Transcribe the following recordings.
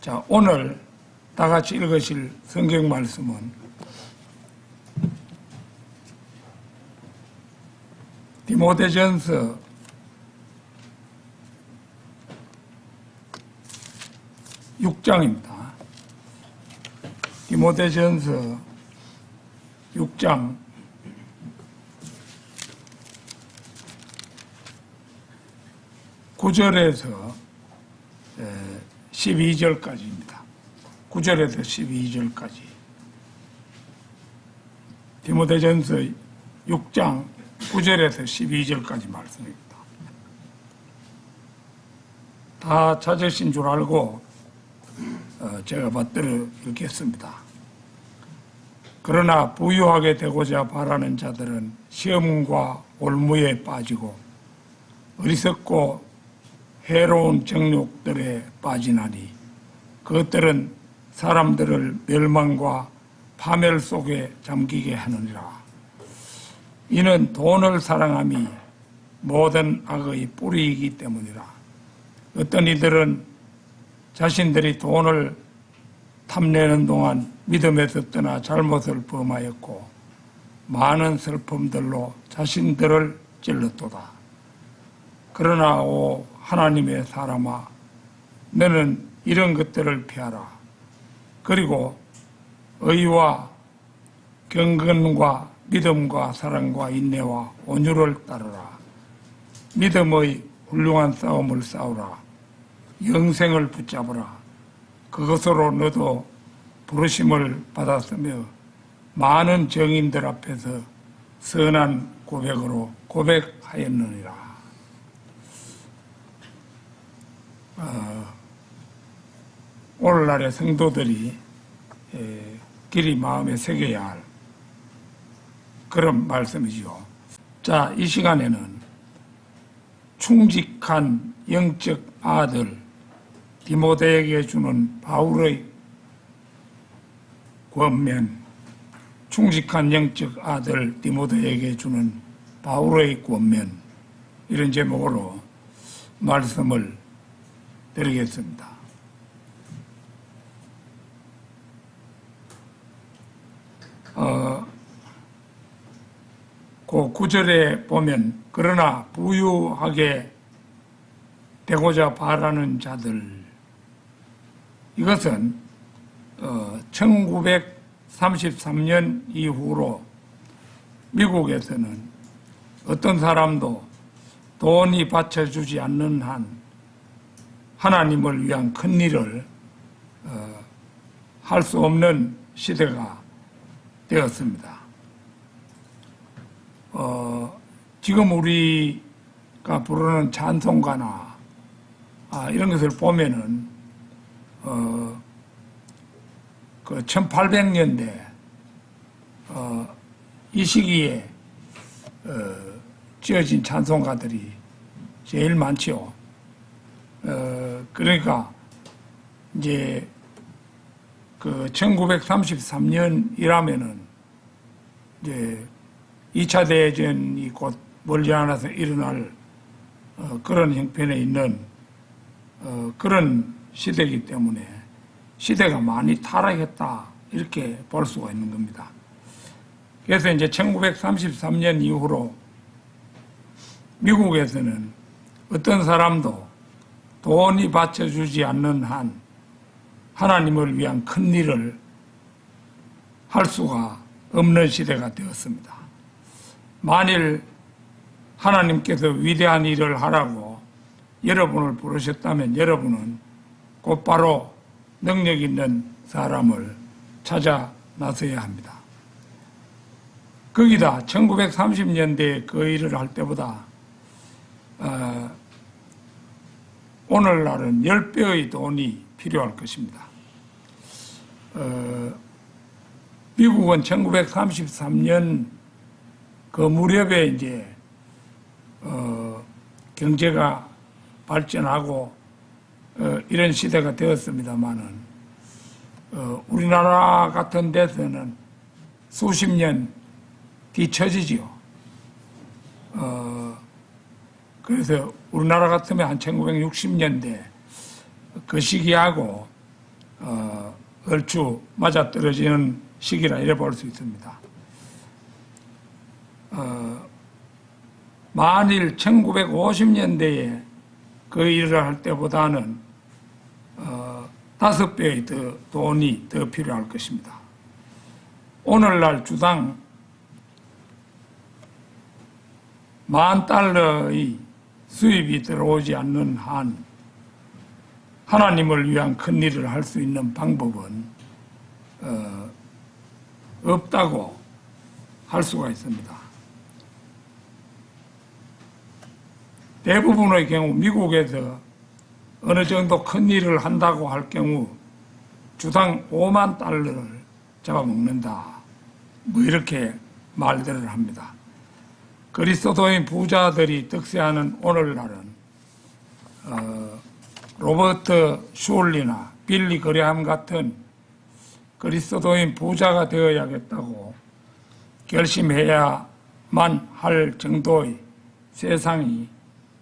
자, 오늘 다 같이 읽으실 성경 말씀은 디모데전서 6장입니다. 디모데전서 6장 9절에서 12절까지입니다. 9절에서 12절까지. 디모데전서 6장 9절에서 12절까지 말씀입니다. 다 찾으신 줄 알고 제가 받들어 읽겠습니다. 그러나 부유하게 되고자 바라는 자들은 시험과 올무에 빠지고 어리석고 해로운 정욕들에 빠지나니 그것들은 사람들을 멸망과 파멸 속에 잠기게 하느니라. 이는 돈을 사랑함이 모든 악의 뿌리이기 때문이라. 어떤 이들은 자신들이 돈을 탐내는 동안 믿음에서 떠나 잘못을 범하였고 많은 슬픔들로 자신들을 찔렀도다. 그러나 오 하나님의 사람아, 너는 이런 것들을 피하라. 그리고 의와 경건과 믿음과 사랑과 인내와 온유를 따르라. 믿음의 훌륭한 싸움을 싸우라. 영생을 붙잡으라. 그것으로 너도 부르심을 받았으며 많은 정인들 앞에서 선한 고백으로 고백하였느니라. 오늘날의 성도들이 길이 마음에 새겨야 할 그런 말씀이죠. 자, 이 시간에는 충직한 영적 아들 디모데에게 주는 바울의 권면, 충직한 영적 아들 디모데에게 주는 바울의 권면, 이런 제목으로 말씀을 드리겠습니다. 그 9절에 보면 그러나 부유하게 되고자 바라는 자들, 이것은 1933년 이후로 미국에서는 어떤 사람도 돈이 받쳐주지 않는 한 하나님을 위한 큰 일을 할 수 없는 시대가 되었습니다. 지금 우리가 부르는 찬송가나 이런 것을 보면은 그 1800년대 이 시기에 지어진 찬송가들이 제일 많죠. 그러니까 이제 그 1933년이라면은 이제 2차 대전이 곧 멀지 않아서 일어날 그런 형편에 있는 그런 시대이기 때문에 시대가 많이 타락했다, 이렇게 볼 수가 있는 겁니다. 그래서 이제 1933년 이후로 미국에서는 어떤 사람도 돈이 받쳐주지 않는 한 하나님을 위한 큰 일을 할 수가 없는 시대가 되었습니다. 만일 하나님께서 위대한 일을 하라고 여러분을 부르셨다면 여러분은 곧바로 능력 있는 사람을 찾아 나서야 합니다. 거기다 1930년대에 그 일을 할 때보다 오늘날은 10배의 돈이 필요할 것입니다. 미국은 1933년 그 무렵에 이제 경제가 발전하고 이런 시대가 되었습니다만은 우리나라 같은 데서는 수십 년 뒤처지지요. 그래서 우리나라 같으면 한 1960년대 그 시기하고 얼추 맞아떨어지는 시기라 이래 볼 수 있습니다. 만일 1950년대에 그 일을 할 때보다는 5배의 돈이 더 필요할 것입니다. 오늘날 주당 $10,000의 수입이 들어오지 않는 한 하나님을 위한 큰 일을 할 수 있는 방법은 없다고 할 수가 있습니다. 대부분의 경우 미국에서 어느 정도 큰 일을 한다고 할 경우 주당 $50,000를 잡아먹는다. 뭐 이렇게 말들을 합니다. 그리스도인 부자들이 득세하는 오늘날은 로버트 슐리나 빌리 그레함 같은 그리스도인 부자가 되어야겠다고 결심해야만 할 정도의 세상이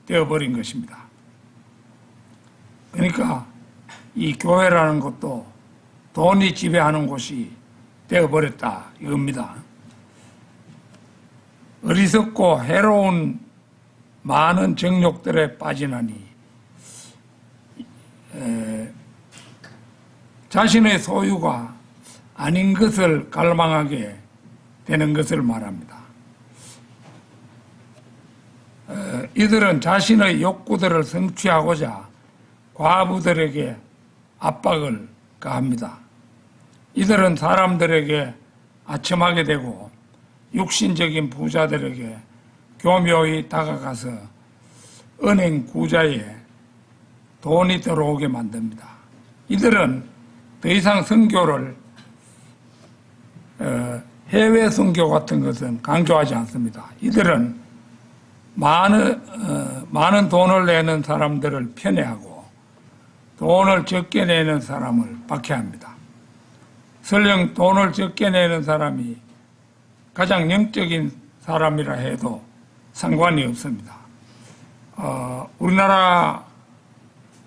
되어버린 것입니다. 그러니까 이 교회라는 것도 돈이 지배하는 곳이 되어버렸다 이겁니다. 어리석고 해로운 많은 정욕들에 빠지나니 자신의 소유가 아닌 것을 갈망하게 되는 것을 말합니다. 이들은 자신의 욕구들을 성취하고자 과부들에게 압박을 가합니다. 이들은 사람들에게 아첨하게 되고 육신적인 부자들에게 교묘히 다가가서 은행 구자에 돈이 들어오게 만듭니다. 이들은 더 이상 선교를 해외 선교 같은 것은 강조하지 않습니다. 이들은 많은 돈을 내는 사람들을 편애하고 돈을 적게 내는 사람을 박해합니다. 설령 돈을 적게 내는 사람이 가장 영적인 사람이라 해도 상관이 없습니다. 우리나라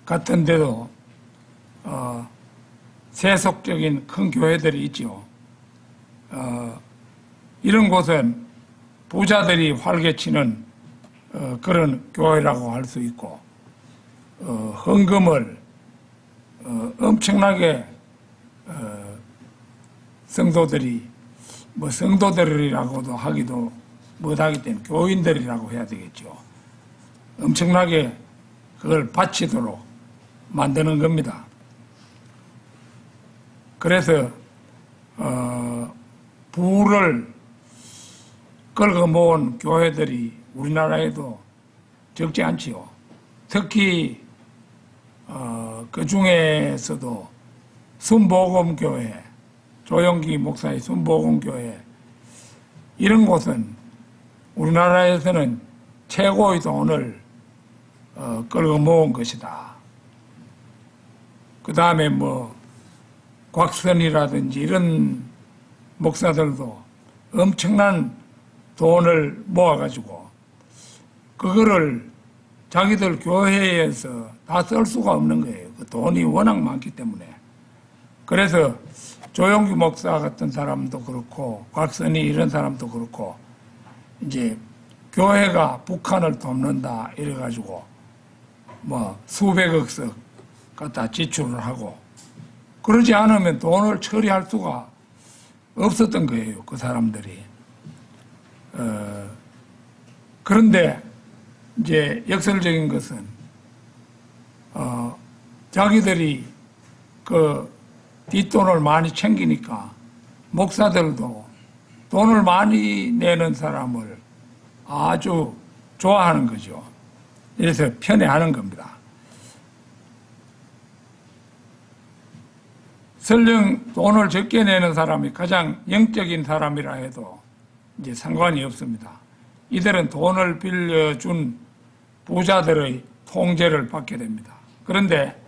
같은 데도 세속적인 큰 교회들이 있죠. 이런 곳은 부자들이 활개치는 그런 교회라고 할 수 있고 헌금을 엄청나게 성도들이 성도들이라고도 하기도 못하기 때문에 교인들이라고 해야 되겠죠. 엄청나게 그걸 바치도록 만드는 겁니다. 그래서 부를 끌고 모은 교회들이 우리나라에도 적지 않지요. 특히 그 중에서도 순복음교회, 조영기 목사의 순복음교회 이런 곳은 우리나라에서는 최고의 돈을 끌고 모은 것이다. 그 다음에 곽선이라든지 이런 목사들도 엄청난 돈을 모아가지고 그거를 자기들 교회에서 다 쓸 수가 없는 거예요. 그 돈이 워낙 많기 때문에. 그래서 조영기 목사 같은 사람도 그렇고 곽선이 이런 사람도 그렇고 이제 교회가 북한을 돕는다 이래가지고 수백억씩 갖다 지출을 하고 그러지 않으면 돈을 처리할 수가 없었던 거예요. 그 사람들이. 그런데 이제 역설적인 것은 자기들이 그 뒷돈을 많이 챙기니까 목사들도 돈을 많이 내는 사람을 아주 좋아하는 거죠. 그래서 편애하는 겁니다. 설령 돈을 적게 내는 사람이 가장 영적인 사람이라 해도 이제 상관이 없습니다. 이들은 돈을 빌려준 부자들의 통제를 받게 됩니다. 그런데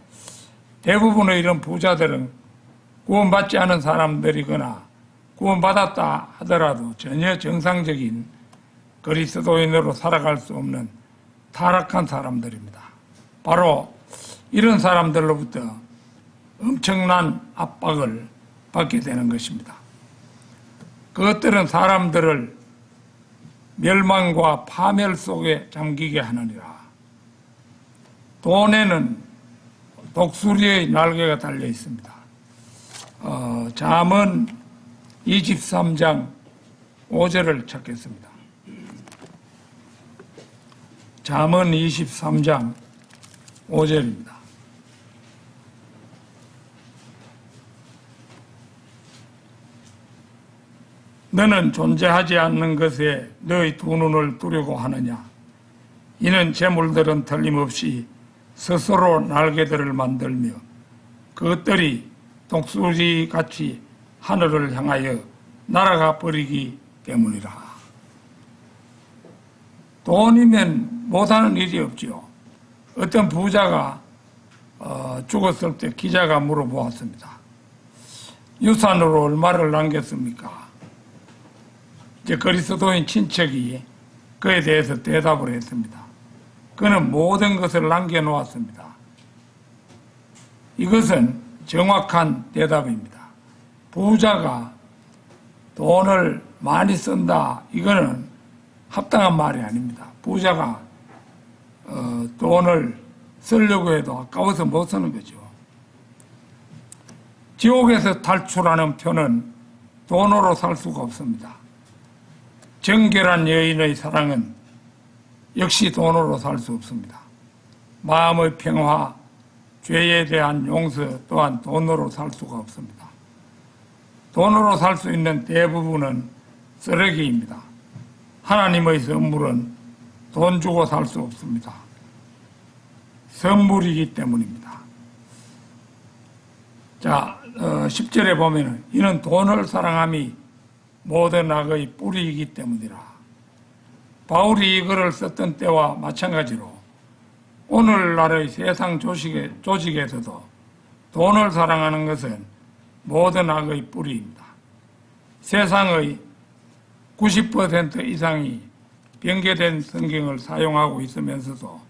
대부분의 이런 부자들은 구원받지 않은 사람들이거나 구원받았다 하더라도 전혀 정상적인 그리스도인으로 살아갈 수 없는 타락한 사람들입니다. 바로 이런 사람들로부터 엄청난 압박을 받게 되는 것입니다. 그것들은 사람들을 멸망과 파멸 속에 잠기게 하느니라. 돈에는 독수리의 날개가 달려 있습니다. 잠언 23장 5절을 찾겠습니다. 잠언 23장 5절입니다. 너는 존재하지 않는 것에 너의 두 눈을 두려고 하느냐? 이는 재물들은 틀림없이 스스로 날개들을 만들며 그것들이 독수리같이 하늘을 향하여 날아가 버리기 때문이라. 돈이면 못하는 일이 없죠. 어떤 부자가 죽었을 때 기자가 물어보았습니다. 유산으로 얼마를 남겼습니까? 이제 그리스도인 친척이 그에 대해서 대답을 했습니다. 그는 모든 것을 남겨놓았습니다. 이것은 정확한 대답입니다. 부자가 돈을 많이 쓴다, 이거는 합당한 말이 아닙니다. 부자가 돈을 쓰려고 해도 아까워서 못 쓰는 거죠. 지옥에서 탈출하는 표는 돈으로 살 수가 없습니다. 정결한 여인의 사랑은 역시 돈으로 살 수 없습니다. 마음의 평화, 죄에 대한 용서 또한 돈으로 살 수가 없습니다. 돈으로 살 수 있는 대부분은 쓰레기입니다. 하나님의 선물은 돈 주고 살 수 없습니다. 선물이기 때문입니다. 자, 10절에 보면 이는 돈을 사랑함이 모든 악의 뿌리이기 때문이라. 바울이 이거를 썼던 때와 마찬가지로 오늘날의 세상 조직에서도 돈을 사랑하는 것은 모든 악의 뿌리입니다. 세상의 90% 이상이 변개된 성경을 사용하고 있으면서도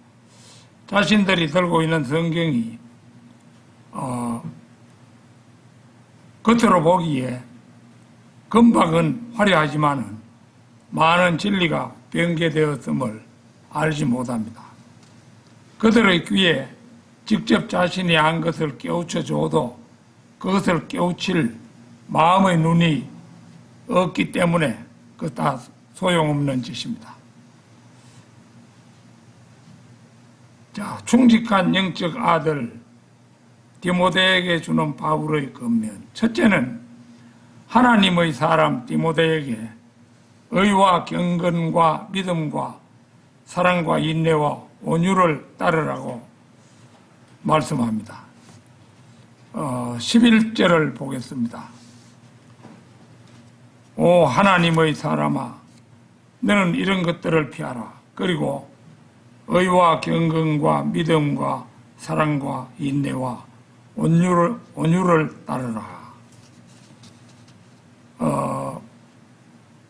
자신들이 들고 있는 성경이 겉으로 보기에 금박은 화려하지만은 많은 진리가 변개되었음을 알지 못합니다. 그들의 귀에 직접 자신이 한 것을 깨우쳐 줘도 그것을 깨우칠 마음의 눈이 없기 때문에 그 다 소용없는 짓입니다. 자, 충직한 영적 아들 디모데에게 주는 바울의 권면. 첫째는 하나님의 사람 디모데에게 의와 경건과 믿음과 사랑과 인내와 온유를 따르라고 말씀합니다. 11절을 보겠습니다. 오 하나님의 사람아, 너는 이런 것들을 피하라. 그리고 의와 경건과 믿음과 사랑과 인내와 온유를 따르라.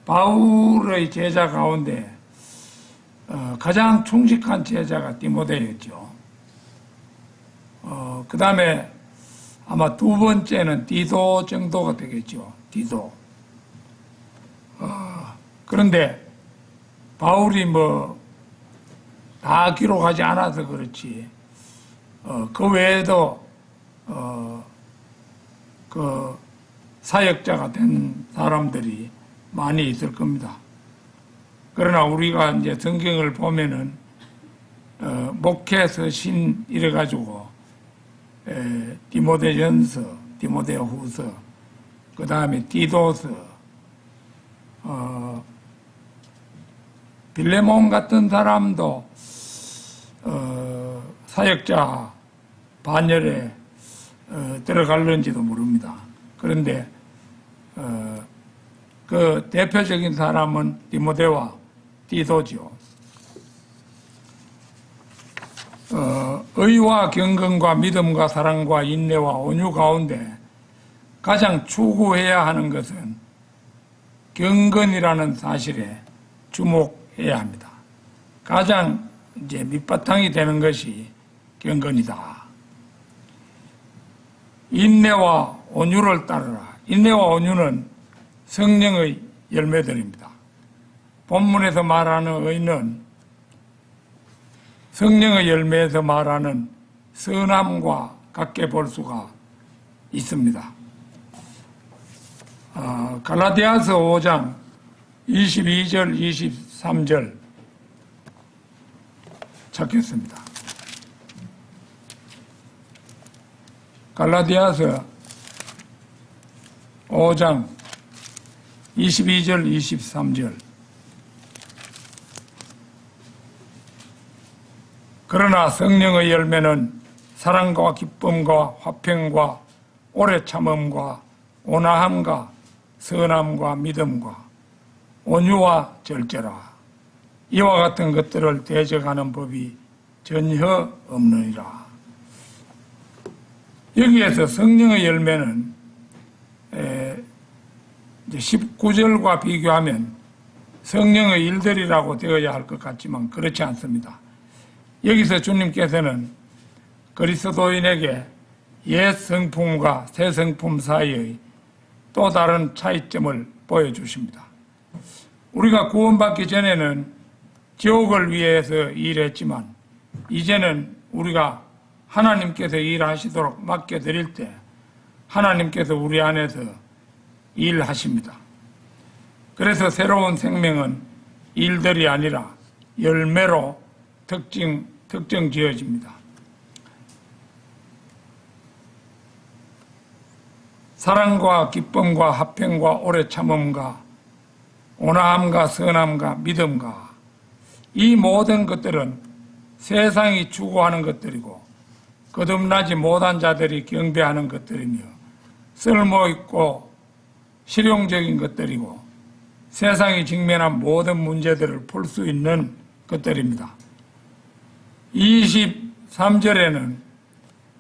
바울의 제자 가운데 가장 충직한 제자가 디모데였죠. 그 다음에 아마 두 번째는 디도 정도가 되겠죠. 디도. 그런데 바울이 다 기록하지 않아서 그렇지, 그 외에도 그 사역자가 된 사람들이 많이 있을 겁니다. 그러나 우리가 이제 성경을 보면은 목회 서신 이래가지고 디모데전서, 디모데후서, 그 다음에 디도서, 빌레몬 같은 사람도 사역자 반열에 들어갈는지도 모릅니다. 그런데 그 대표적인 사람은 디모데와 디도죠. 의와 경건과 믿음과 사랑과 인내와 온유 가운데 가장 추구해야 하는 것은 경건이라는 사실에 주목해야 합니다. 가장 이제 밑바탕이 되는 것이 경건이다. 인내와 온유를 따르라. 인내와 온유는 성령의 열매들입니다. 본문에서 말하는 의는 성령의 열매에서 말하는 선함과 같게 볼 수가 있습니다. 갈라디아서 5장 22절 23절 찾겠습니다. 갈라디아서 5장 22절 23절 그러나 성령의 열매는 사랑과 기쁨과 화평과 오래 참음과 온화함과 선함과 믿음과 온유와 절제라. 이와 같은 것들을 대적하는 법이 전혀 없느니라. 여기에서 성령의 열매는 19절과 비교하면 성령의 일들이라고 되어야 할 것 같지만 그렇지 않습니다. 여기서 주님께서는 그리스도인에게 옛 성품과 새 성품 사이의 또 다른 차이점을 보여주십니다. 우리가 구원받기 전에는 지옥을 위해서 일했지만 이제는 우리가 하나님께서 일하시도록 맡겨드릴 때 하나님께서 우리 안에서 일하십니다. 그래서 새로운 생명은 일들이 아니라 열매로 특정 지어집니다. 사랑과 기쁨과 화평과 오래 참음과 온화함과 선함과 믿음과 이 모든 것들은 세상이 추구하는 것들이고 거듭나지 못한 자들이 경배하는 것들이며 쓸모있고 실용적인 것들이고 세상이 직면한 모든 문제들을 풀 수 있는 것들입니다. 23절에는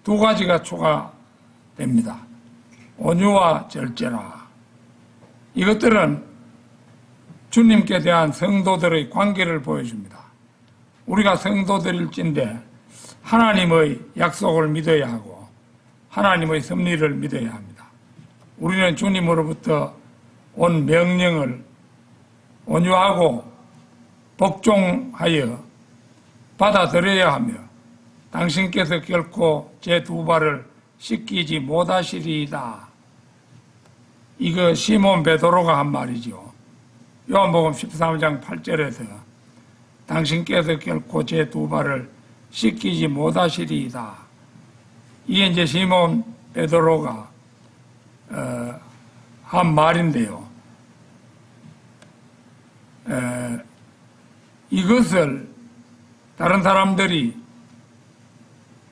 두 가지가 추가됩니다. 온유와 절제라. 이것들은 주님께 대한 성도들의 관계를 보여줍니다. 우리가 성도들일진데 하나님의 약속을 믿어야 하고 하나님의 섭리를 믿어야 합니다. 우리는 주님으로부터 온 명령을 온유하고 복종하여 받아들여야 하며 당신께서 결코 제 두 발을 씻기지 못하시리이다. 이거 시몬 베드로가 한 말이죠. 요한복음 13장 8절에서 당신께서 결코 제 두 발을 씻기지 못하시리이다. 이게 이제 시몬 베드로가 한 말인데요. 이것을 다른 사람들이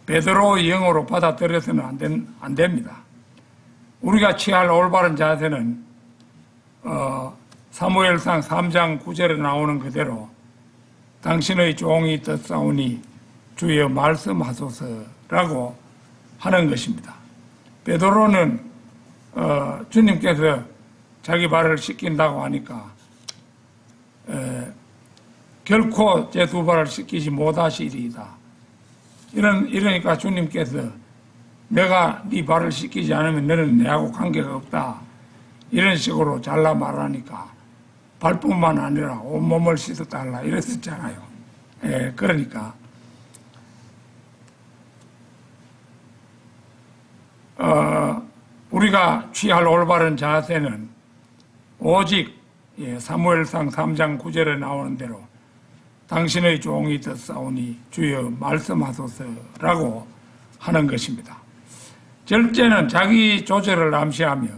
베드로의 영어로 받아들여서는 안 됩니다. 우리가 취할 올바른 자세는 사무엘상 3장 9절에 나오는 그대로 당신의 종이 듣사오니 주여 말씀하소서라고 하는 것입니다. 베드로는 주님께서 자기 발을 씻긴다고 하니까 결코 제 두 발을 씻기지 못하시리이다. 이러니까 주님께서 내가 네 발을 씻기지 않으면 너는 내하고 관계가 없다. 이런 식으로 잘라 말하니까 발뿐만 아니라 온몸을 씻어달라 이랬었잖아요. 그러니까 우리가 취할 올바른 자세는 오직 사무엘상 3장 9절에 나오는 대로 당신의 종이 듣사오니 주여 말씀하소서라고 하는 것입니다. 절제는 자기 조절을 암시하며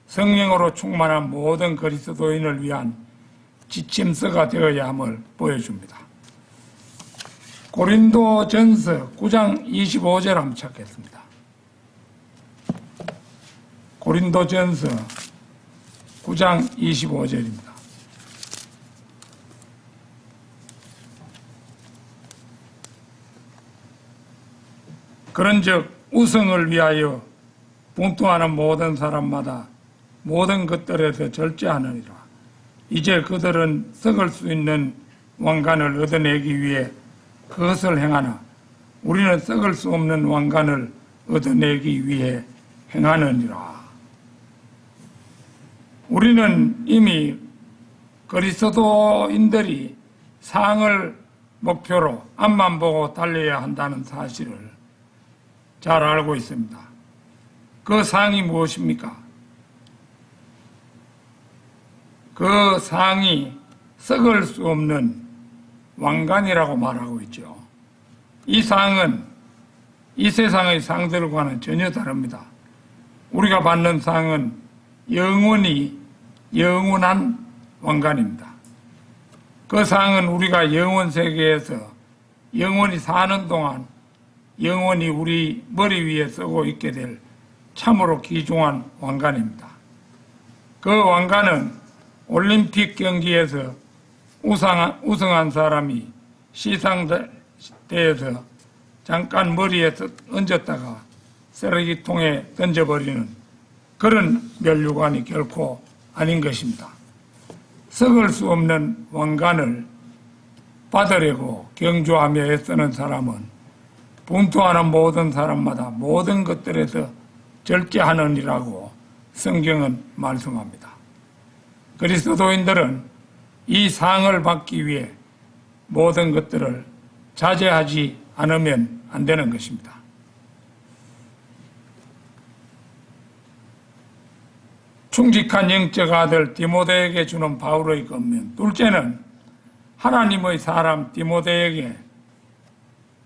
성령으로 충만한 모든 그리스도인을 위한 지침서가 되어야 함을 보여줍니다. 고린도전서 9장 25절 한번 찾겠습니다. 고린도전서 9장 25절입니다. 그런즉 우승을 위하여 분투하는 모든 사람마다 모든 것들에서 절제하느니라. 이제 그들은 썩을 수 있는 왕관을 얻어내기 위해 그것을 행하나 우리는 썩을 수 없는 왕관을 얻어내기 위해 행하느니라. 우리는 이미 그리스도인들이 상을 목표로 앞만 보고 달려야 한다는 사실을 잘 알고 있습니다. 그 상이 무엇입니까? 그 상이 썩을 수 없는 왕관이라고 말하고 있죠. 이 상은 이 세상의 상들과는 전혀 다릅니다. 우리가 받는 상은 영원한 왕관입니다. 그 상은 우리가 영원 세계에서 영원히 사는 동안 영원히 우리 머리 위에 쓰고 있게 될 참으로 귀중한 왕관입니다. 그 왕관은 올림픽 경기에서 우승한 사람이 시상대에서 잠깐 머리에 얹었다가 쓰레기통에 던져버리는 그런 면류관이 결코 아닌 것입니다. 썩을 수 없는 왕관을 받으려고 경주하며 애쓰는 사람은 분투하는 모든 사람마다 모든 것들에서 절제하느니라고 성경은 말씀합니다. 그리스도인들은 이 상을 받기 위해 모든 것들을 자제하지 않으면 안 되는 것입니다. 충직한 영적 아들 디모데에게 주는 바울의 권면, 둘째는 하나님의 사람 디모데에게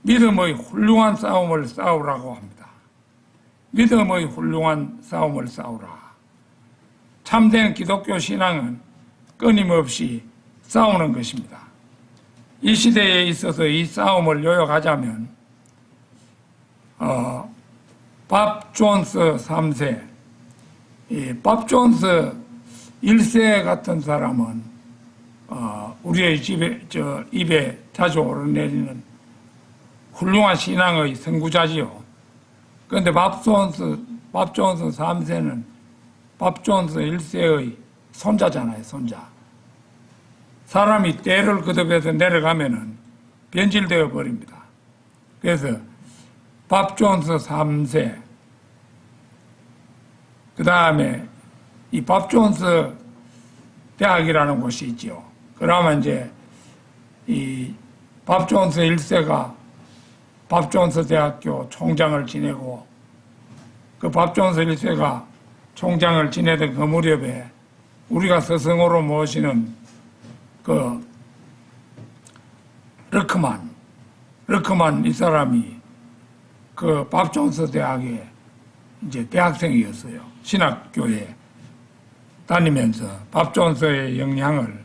믿음의 훌륭한 싸움을 싸우라고 합니다. 믿음의 훌륭한 싸움을 싸우라. 참된 기독교 신앙은 끊임없이 싸우는 것입니다. 이 시대에 있어서 이 싸움을 요약하자면 밥 존스 3세, 밥 존스 1세 같은 사람은 우리의 입에 자주 오르내리는 훌륭한 신앙의 선구자지요. 그런데 밥 존스 3세는 밥 존스 1세의 손자잖아요, 손자. 사람이 때를 거듭해서 내려가면은 변질되어 버립니다. 그래서 밥 존스 3세, 그 다음에 이 밥 존스 대학이라는 곳이 있죠. 그러면 이제 이 밥 존스 1세가 밥 존스 대학교 총장을 지내고 그 밥 존스 1세가 총장을 지내던 그 무렵에 우리가 스승으로 모시는 그 르크만 이 사람이 그 밥 존스 대학에 이제 대학생이었어요. 신학교에 다니면서 밥 존스의 영향을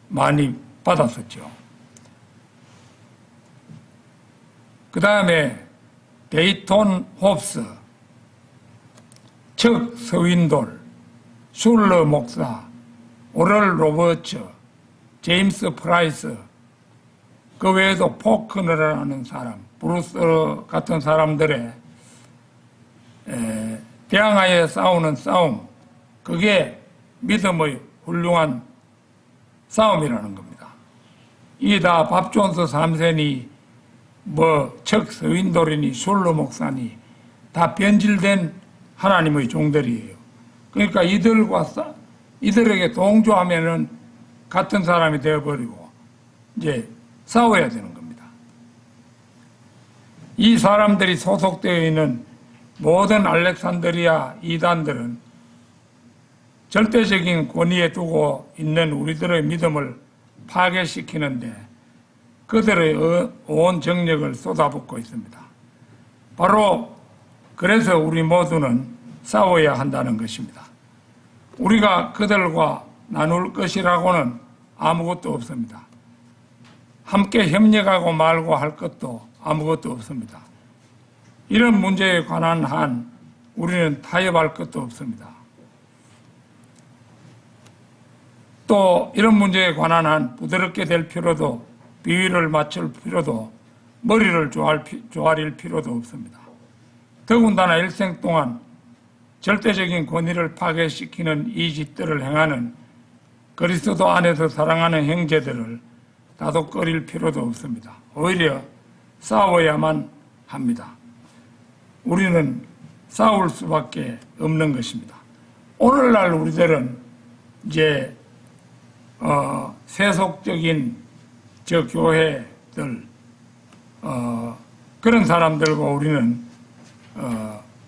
많이 받았었죠. 그 다음에 데이톤 홉스, 척 서윈돌, 슐러 목사, 오럴 로버츠, 제임스 프라이스, 그 외에도 포크너라는 사람, 브루스 같은 사람들의 대항하에 싸우는 싸움, 그게 믿음의 훌륭한 싸움이라는 겁니다. 이게 다 밥 존스 3세니 척 서윈돌이니 슐러 목사니 다 변질된 하나님의 종들이에요. 그러니까 이들에게 동조하면은 같은 사람이 되어버리고 이제 싸워야 되는 겁니다. 이 사람들이 소속되어 있는 모든 알렉산드리아 이단들은 절대적인 권위에 두고 있는 우리들의 믿음을 파괴시키는데 그들의 온 정력을 쏟아붓고 있습니다. 바로 그래서 우리 모두는 싸워야 한다는 것입니다. 우리가 그들과 나눌 것이라고는 아무것도 없습니다. 함께 협력하고 말고 할 것도 아무것도 없습니다. 이런 문제에 관한 한 우리는 타협할 것도 없습니다. 또 이런 문제에 관한 한 부드럽게 될 필요도, 비위를 맞출 필요도, 머리를 조아릴 필요도 없습니다. 더군다나 일생 동안 절대적인 권위를 파괴시키는 이 짓들을 행하는 그리스도 안에서 사랑하는 형제들을 다독거릴 필요도 없습니다. 오히려 싸워야만 합니다. 우리는 싸울 수밖에 없는 것입니다. 오늘날 우리들은 이제 세속적인 저 교회들 그런 사람들과 우리는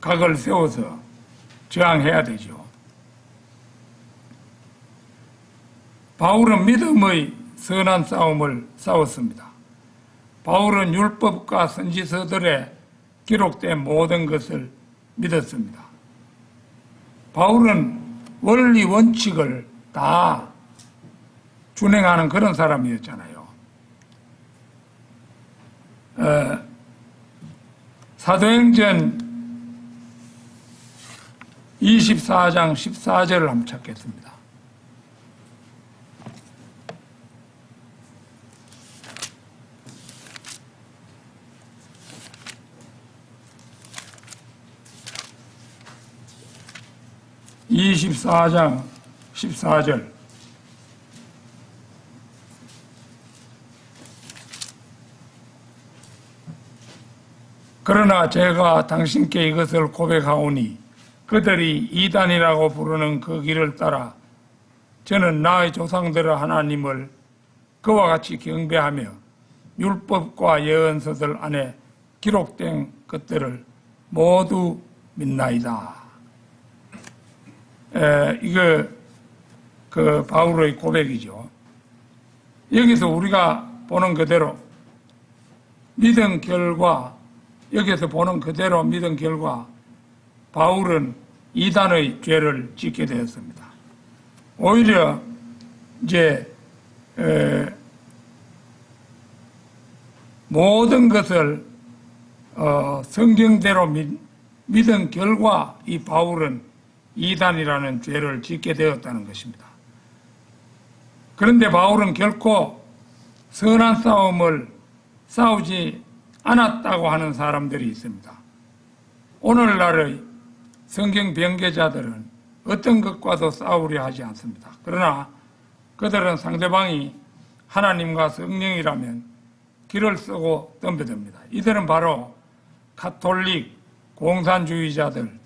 각을 세워서 저항해야 되죠. 바울은 믿음의 선한 싸움을 싸웠습니다. 바울은 율법과 선지서들에 기록된 모든 것을 믿었습니다. 바울은 원리 원칙을 다 준행하는 그런 사람이었잖아요. 사도행전 24장 14절을 한번 찾겠습니다. (24장 14절) 그러나 제가 당신께 이것을 고백하오니 그들이 이단이라고 부르는 그 길을 따라 저는 나의 조상들의 하나님을 그와 같이 경배하며 율법과 예언서들 안에 기록된 것들을 모두 믿나이다. 이거 그 바울의 고백이죠. 여기서 우리가 보는 그대로 믿은 결과, 여기서 보는 그대로 믿은 결과 바울은 이단의 죄를 짓게 되었습니다. 오히려 이제 모든 것을 성경대로 믿은 결과 이 바울은 이단이라는 죄를 짓게 되었다는 것입니다. 그런데 바울은 결코 선한 싸움을 싸우지 않았다고 하는 사람들이 있습니다. 오늘날의 성경 변개자들은 어떤 것과도 싸우려 하지 않습니다. 그러나 그들은 상대방이 하나님과 성령이라면 길을 쓰고 덤벼듭니다. 이들은 바로 가톨릭, 공산주의자들,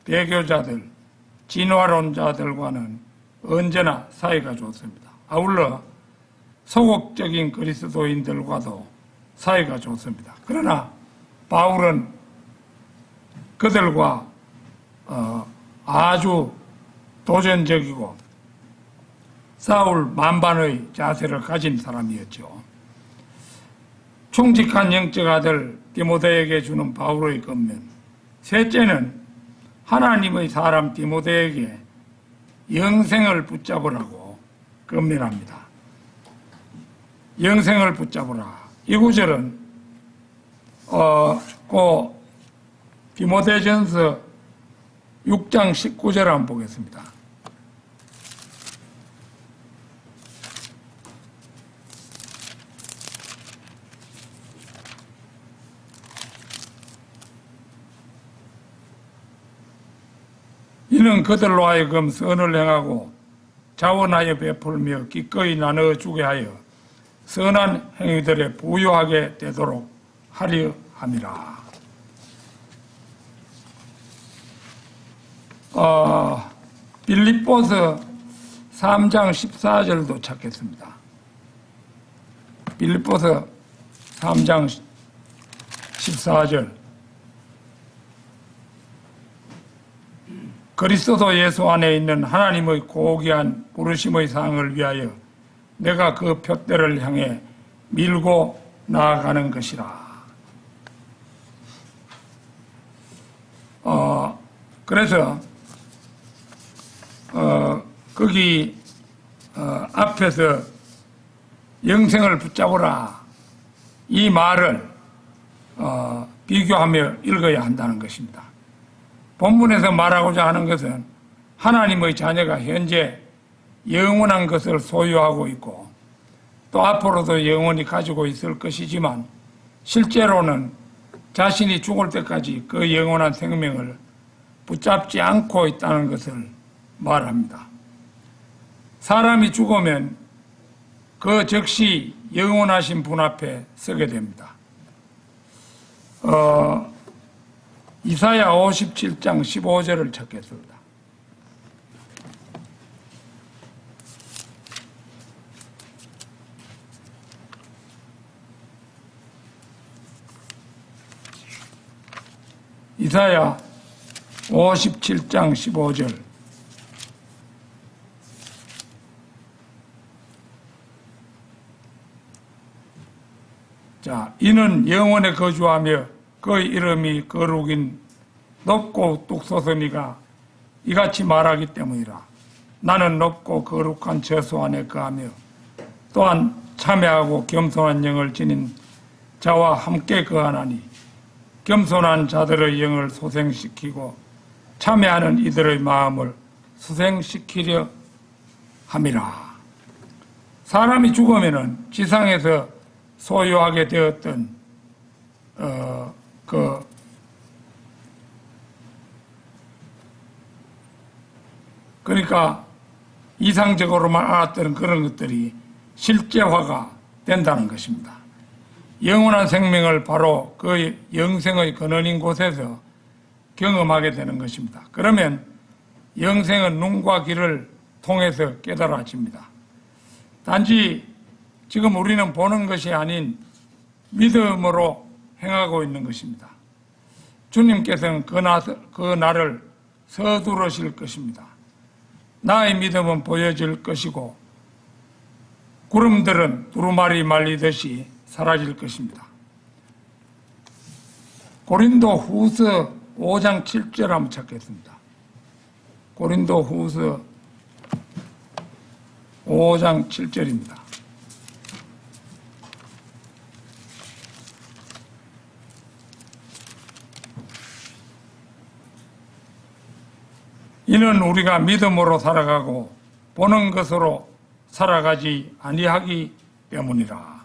배교자들, 진화론자들과는 언제나 사이가 좋습니다. 아울러 소극적인 그리스도인들과도 사이가 좋습니다. 그러나 바울은 그들과 아주 도전적이고 싸울 만반의 자세를 가진 사람이었죠. 충직한 영적 아들 디모데에게 주는 바울의 권면. 셋째는 하나님의 사람 디모데에게 영생을 붙잡으라고 권면합니다. 영생을 붙잡으라. 이 구절은 그 디모데전서 6장 19절 한번 보겠습니다. 이는 그들로 하여금 선을 행하고 자원하여 베풀며 기꺼이 나눠주게 하여 선한 행위들에 부유하게 되도록 하려 함이라. 빌립보서 3장 14절도 찾겠습니다. 빌립보서 3장 14절. 그리스도 예수 안에 있는 하나님의 고귀한 부르심의 상을 위하여 내가 그 표대를 향해 밀고 나아가는 것이라. 그래서 거기 앞에서 영생을 붙잡으라 이 말을 비교하며 읽어야 한다는 것입니다. 본문에서 말하고자 하는 것은 하나님의 자녀가 현재 영원한 것을 소유하고 있고 또 앞으로도 영원히 가지고 있을 것이지만 실제로는 자신이 죽을 때까지 그 영원한 생명을 붙잡지 않고 있다는 것을 말합니다. 사람이 죽으면 그 즉시 영원하신 분 앞에 서게 됩니다. 이사야 57장 15절을 찾겠습니다. 이사야 57장 15절. 자, 이는 영원에 거주하며 그의 이름이 거룩인 높고 뚝소서니가 이같이 말하기 때문이라. 나는 높고 거룩한 저소 안에 거하며 또한 참회하고 겸손한 영을 지닌 자와 함께 거하나니 겸손한 자들의 영을 소생시키고 참회하는 이들의 마음을 수생시키려 함이라. 사람이 죽으면은 지상에서 소유하게 되었던 그러니까 이상적으로만 알았던 그런 것들이 실제화가 된다는 것입니다. 영원한 생명을 바로 그 영생의 근원인 곳에서 경험하게 되는 것입니다. 그러면 영생은 눈과 귀를 통해서 깨달아집니다. 단지 지금 우리는 보는 것이 아닌 믿음으로 행하고 있는 것입니다. 주님께서는 그 날을 서두르실 것입니다. 나의 믿음은 보여질 것이고 구름들은 두루마리 말리듯이 사라질 것입니다. 고린도 후서 5장 7절 한번 찾겠습니다. 고린도 후서 5장 7절입니다. 이는 우리가 믿음으로 살아가고 보는 것으로 살아가지 아니하기 때문이라.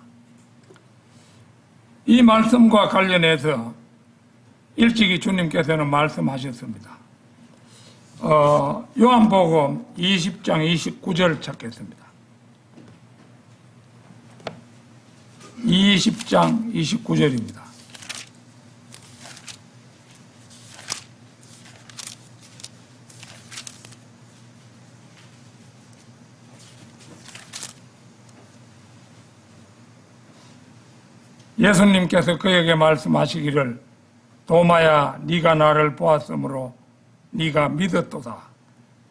이 말씀과 관련해서 일찍이 주님께서는 말씀하셨습니다. 요한복음 20장 29절 찾겠습니다. 20장 29절입니다. 예수님께서 그에게 말씀하시기를 도마야 네가 나를 보았으므로 네가 믿었도다.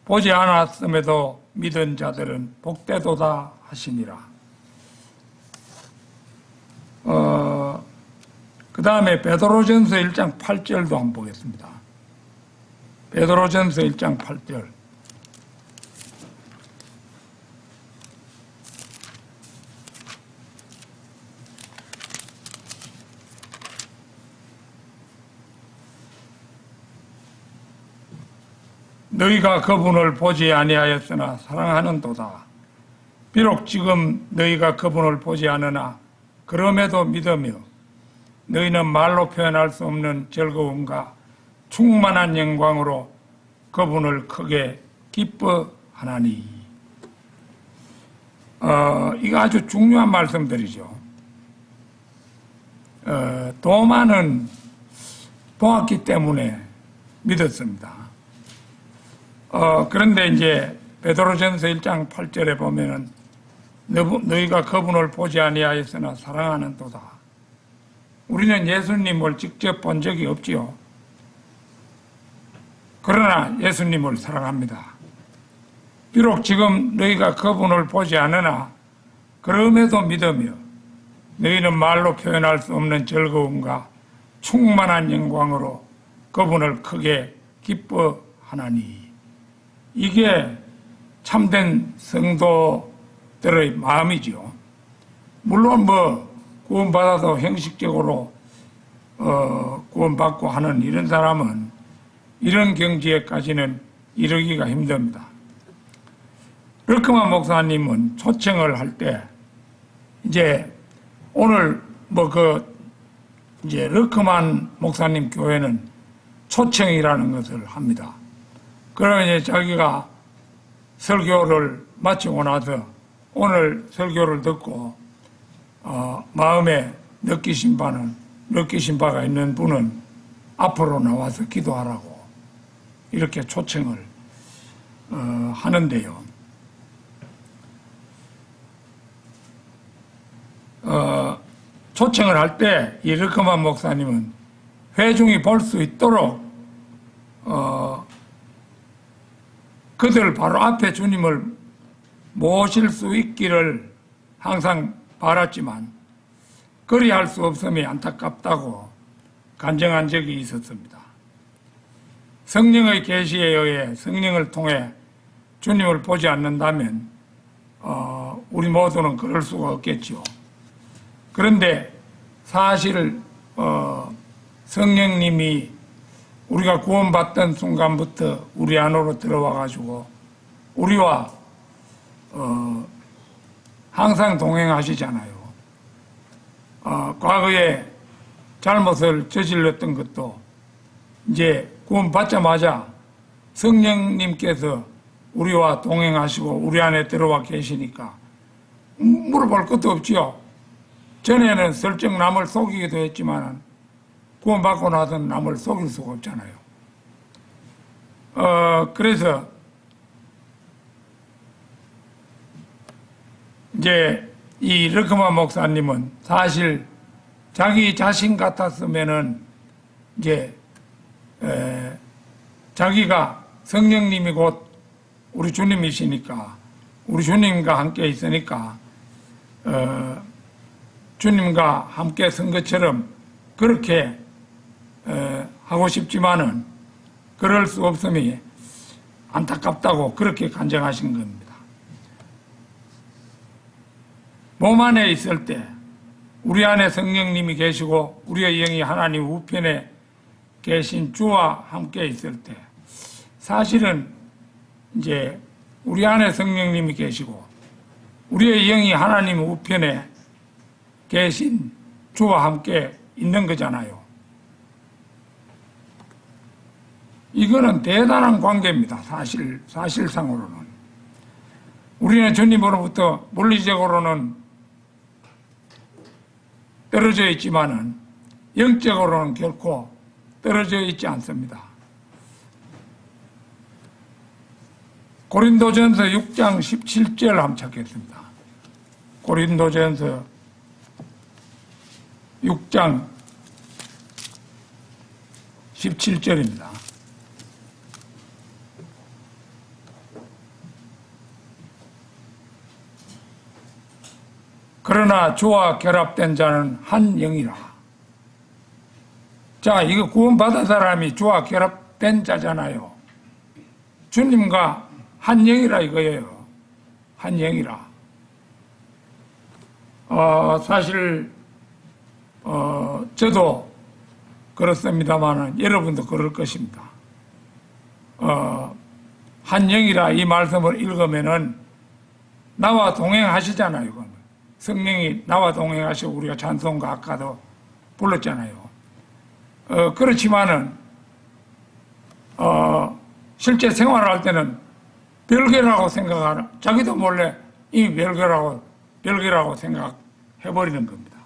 보지 않았음에도 믿은 자들은 복되도다 하시니라. 그 다음에 베드로전서 1장 8절도 한번 보겠습니다. 베드로전서 1장 8절. 너희가 그분을 보지 아니하였으나 사랑하는도다. 비록 지금 너희가 그분을 보지 않으나 그럼에도 믿으며 너희는 말로 표현할 수 없는 즐거움과 충만한 영광으로 그분을 크게 기뻐하나니. 이거 아주 중요한 말씀들이죠. 도마는 보았기 때문에 믿었습니다. 그런데 이제 베드로전서 1장 8절에 보면은 너희가 그분을 보지 아니하였으나 사랑하는도다. 우리는 예수님을 직접 본 적이 없지요. 그러나 예수님을 사랑합니다. 비록 지금 너희가 그분을 보지 않으나 그럼에도 믿으며 너희는 말로 표현할 수 없는 즐거움과 충만한 영광으로 그분을 크게 기뻐하나니. 이게 참된 성도들의 마음이죠. 물론 구원받아도 형식적으로 구원받고 하는 이런 사람은 이런 경지에까지는 이르기가 힘듭니다. 르크만 목사님은 초청을 할 때 이제 오늘 이제 르크만 목사님 교회는 초청이라는 것을 합니다. 그러면 이제 자기가 설교를 마치고 나서 오늘 설교를 듣고 마음에 느끼신 바가 있는 분은 앞으로 나와서 기도하라고 이렇게 초청을 하는데요. 초청을 할 때 이 르크만 목사님은 회중이 볼 수 있도록 그들 바로 앞에 주님을 모실 수 있기를 항상 바랐지만 그리할 수 없음이 안타깝다고 간증한 적이 있었습니다. 성령의 계시에 의해 성령을 통해 주님을 보지 않는다면 우리 모두는 그럴 수가 없겠죠. 그런데 사실 성령님이 우리가 구원받던 순간부터 우리 안으로 들어와 가지고 우리와 항상 동행하시잖아요. 과거에 잘못을 저질렀던 것도 이제 구원받자마자 성령님께서 우리와 동행하시고 우리 안에 들어와 계시니까 물어볼 것도 없지요. 전에는 슬쩍 남을 속이기도 했지만 구원받고 나서는 남을 속일 수가 없잖아요. 그래서 이제 이 르크만 목사님은 사실 자기 자신 같았으면은 이제 자기가 성령님이 곧 우리 주님이시니까 우리 주님과 함께 있으니까 주님과 함께 선 것처럼 그렇게 하고 싶지만은 그럴 수 없음이 안타깝다고 그렇게 간증하신 겁니다. 몸 안에 있을 때 우리 안에 성령님이 계시고 우리의 영이 하나님 우편에 계신 주와 함께 있을 때 사실은 이제 우리 안에 성령님이 계시고 우리의 영이 하나님 우편에 계신 주와 함께 있는 거잖아요. 이거는 대단한 관계입니다. 사실상으로는. 우리는 주님으로부터 물리적으로는 떨어져 있지만은 영적으로는 결코 떨어져 있지 않습니다. 고린도전서 6장 17절 한번 찾겠습니다. 고린도전서 6장 17절입니다. 그러나 주와 결합된 자는 한 영이라. 자, 이거 구원받은 사람이 주와 결합된 자잖아요. 주님과 한 영이라 이거예요. 한 영이라. 사실 저도 그렇습니다만 여러분도 그럴 것입니다. 한 영이라 이 말씀을 읽으면은 나와 동행하시잖아요. 이거는. 성령이 나와 동행하시고 우리가 찬송가 아까도 불렀잖아요. 그렇지만은 실제 생활할 때는 별개라고 생각하는, 자기도 몰래 이미 별개라고 생각해버리는 겁니다.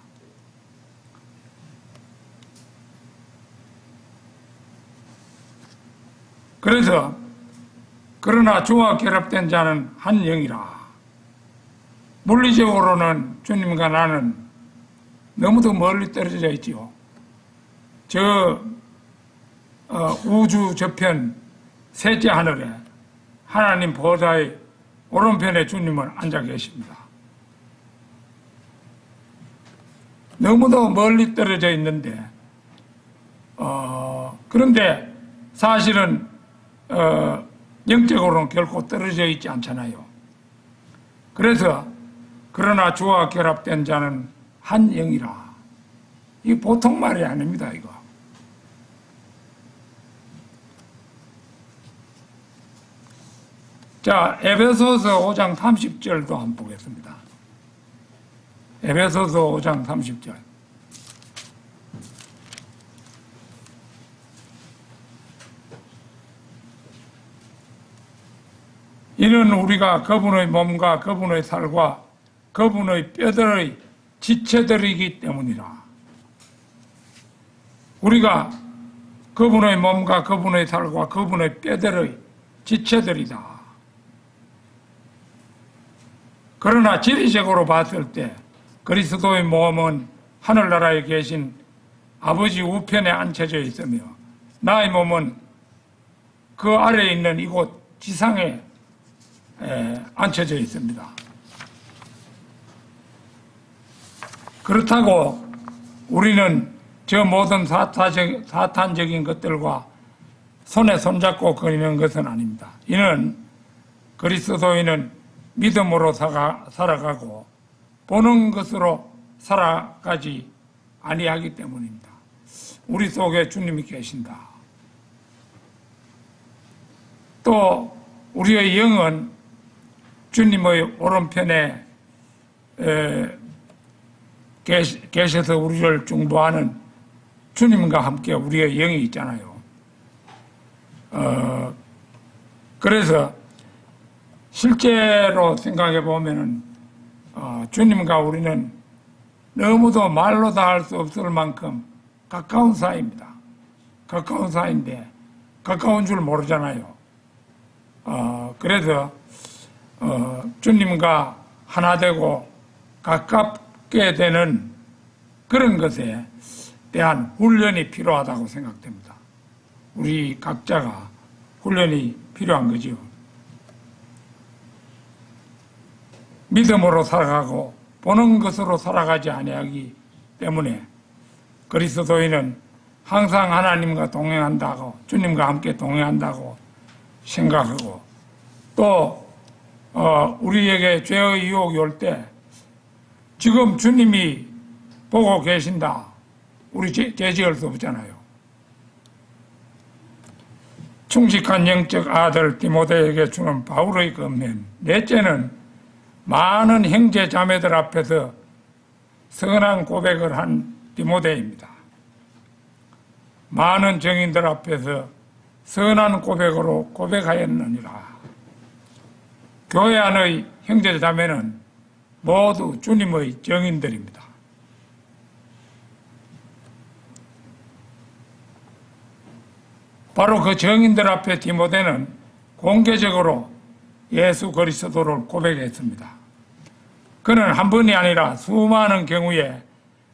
그래서 그러나 주와 결합된 자는 한 영이라. 물리적으로는 주님과 나는 너무도 멀리 떨어져 있지요. 저 우주 저편 셋째 하늘에 하나님 보좌의 오른편에 주님은 앉아 계십니다. 너무도 멀리 떨어져 있는데 그런데 사실은 영적으로는 결코 떨어져 있지 않잖아요. 그래서 그러나 주와 결합된 자는 한 영이라. 이 보통 말이 아닙니다, 이거. 자, 에베소서 5장 30절도 한번 보겠습니다. 에베소서 5장 30절. 이는 우리가 그분의 몸과 그분의 살과 그분의 뼈들의 지체들이기 때문이라. 우리가 그분의 몸과 그분의 살과 그분의 뼈들의 지체들이다. 그러나 지리적으로 봤을 때 그리스도의 몸은 하늘나라에 계신 아버지 우편에 앉혀져 있으며 나의 몸은 그 아래에 있는 이곳 지상에 앉혀져 있습니다. 그렇다고 우리는 저 모든 사탄적인 것들과 손에 손잡고 거리는 것은 아닙니다. 이는 그리스도인은 믿음으로 살아가고 보는 것으로 살아가지 아니하기 때문입니다. 우리 속에 주님이 계신다. 또 우리의 영은 주님의 오른편에 계셔서 우리를 중보하는 주님과 함께 우리의 영이 있잖아요. 그래서 실제로 생각해 보면은 주님과 우리는 너무도 말로 다 할 수 없을 만큼 가까운 사이입니다. 가까운 사이인데 가까운 줄 모르잖아요. 그래서 주님과 하나 되고 가깝게 되는 그런 것에 대한 훈련이 필요하다고 생각됩니다. 우리 각자가 훈련이 필요한 거죠. 믿음으로 살아가고 보는 것으로 살아가지 아니하기 때문에 그리스도인은 항상 하나님과 동행한다고, 주님과 함께 동행한다고 생각하고, 또 우리에게 죄의 유혹이 올 때 지금 주님이 보고 계신다, 우리 죄 지을 수 없잖아요. 충직한 영적 아들 디모데에게 주는 바울의 권면, 넷째는 많은 형제 자매들 앞에서 선한 고백을 한 디모데입니다. 많은 정인들 앞에서 선한 고백으로 고백하였느니라. 교회 안의 형제 자매는 모두 주님의 정인들입니다. 바로 그 정인들 앞에 디모데는 공개적으로 예수 그리스도를 고백했습니다. 그는 한 번이 아니라 수많은 경우에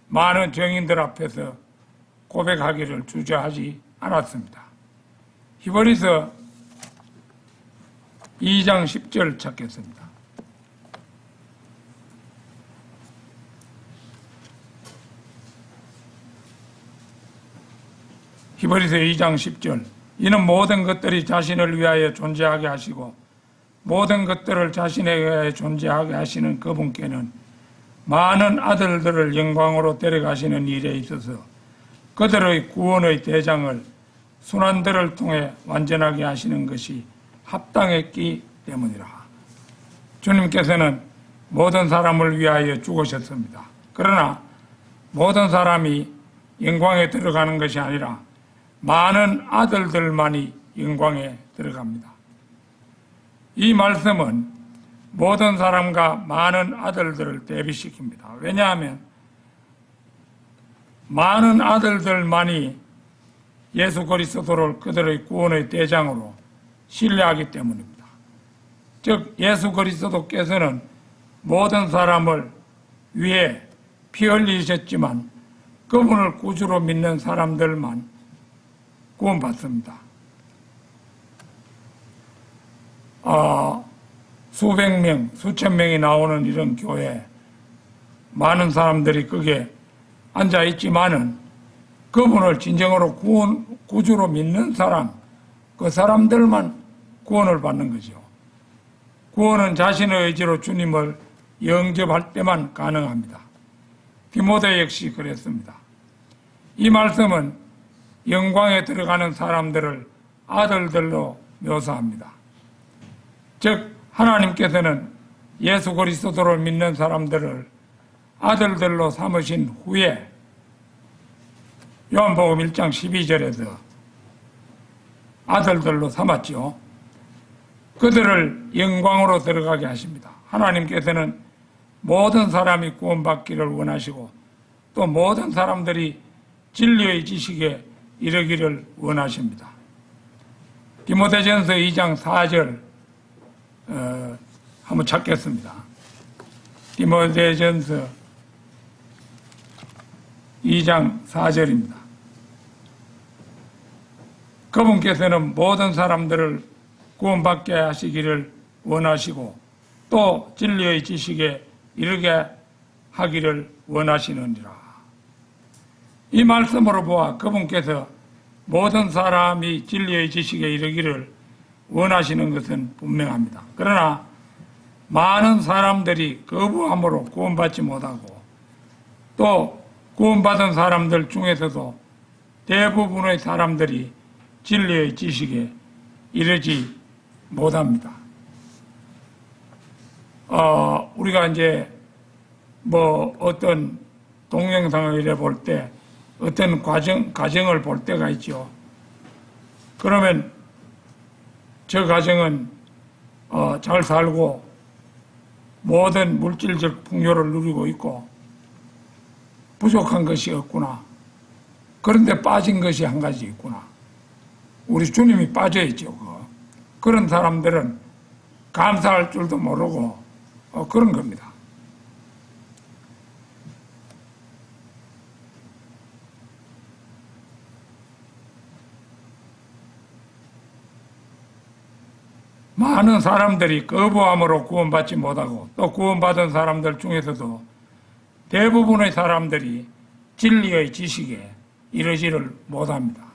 많은 정인들 앞에서 고백하기를 주저하지 않았습니다. 히브리서 2장 10절 찾겠습니다. 히브리서 2장 10절, 이는 모든 것들이 자신을 위하여 존재하게 하시고 모든 것들을 자신에 의하여 존재하게 하시는 그분께는 많은 아들들을 영광으로 데려가시는 일에 있어서 그들의 구원의 대장을 순환들을 통해 완전하게 하시는 것이 합당했기 때문이라. 주님께서는 모든 사람을 위하여 죽으셨습니다. 그러나 모든 사람이 영광에 들어가는 것이 아니라 많은 아들들만이 영광에 들어갑니다. 이 말씀은 모든 사람과 많은 아들들을 대비시킵니다. 왜냐하면 많은 아들들만이 예수 그리스도를 그들의 구원의 대장으로 신뢰하기 때문입니다. 즉 예수 그리스도께서는 모든 사람을 위해 피 흘리셨지만 그분을 구주로 믿는 사람들만 구원받습니다. 수백 명, 수천 명이 나오는 이런 교회, 많은 사람들이 거기에 앉아 있지만은 그분을 진정으로 구주로 믿는 사람, 그 사람들만 구원을 받는 거죠. 구원은 자신의 의지로 주님을 영접할 때만 가능합니다. 디모데 역시 그랬습니다. 이 말씀은 영광에 들어가는 사람들을 아들들로 묘사합니다. 즉 하나님께서는 예수 그리스도를 믿는 사람들을 아들들로 삼으신 후에 요한복음 1장 12절에서 아들들로 삼았죠. 그들을 영광으로 들어가게 하십니다. 하나님께서는 모든 사람이 구원받기를 원하시고 또 모든 사람들이 진리의 지식에 이르기를 원하십니다. 디모데전서 2장 4절 한번 찾겠습니다. 디모데전서 2장 4절입니다. 그분께서는 모든 사람들을 구원받게 하시기를 원하시고 또 진리의 지식에 이르게 하기를 원하시느니라. 이 말씀으로 보아 그분께서 모든 사람이 진리의 지식에 이르기를 원하시는 것은 분명합니다. 그러나 많은 사람들이 거부함으로 구원받지 못하고 또 구원받은 사람들 중에서도 대부분의 사람들이 진리의 지식에 이르지 못합니다. 우리가 이제 어떤 동영상을 이래 볼 때 어떤 가정을 볼 때가 있죠. 그러면 저 가정은 잘 살고 모든 물질적 풍요를 누리고 있고 부족한 것이 없구나. 그런데 빠진 것이 한 가지 있구나. 우리 주님이 빠져 있죠. 그런 사람들은 감사할 줄도 모르고 그런 겁니다. 많은 사람들이 거부함으로 구원받지 못하고 또 구원받은 사람들 중에서도 대부분의 사람들이 진리의 지식에 이르지를 못합니다.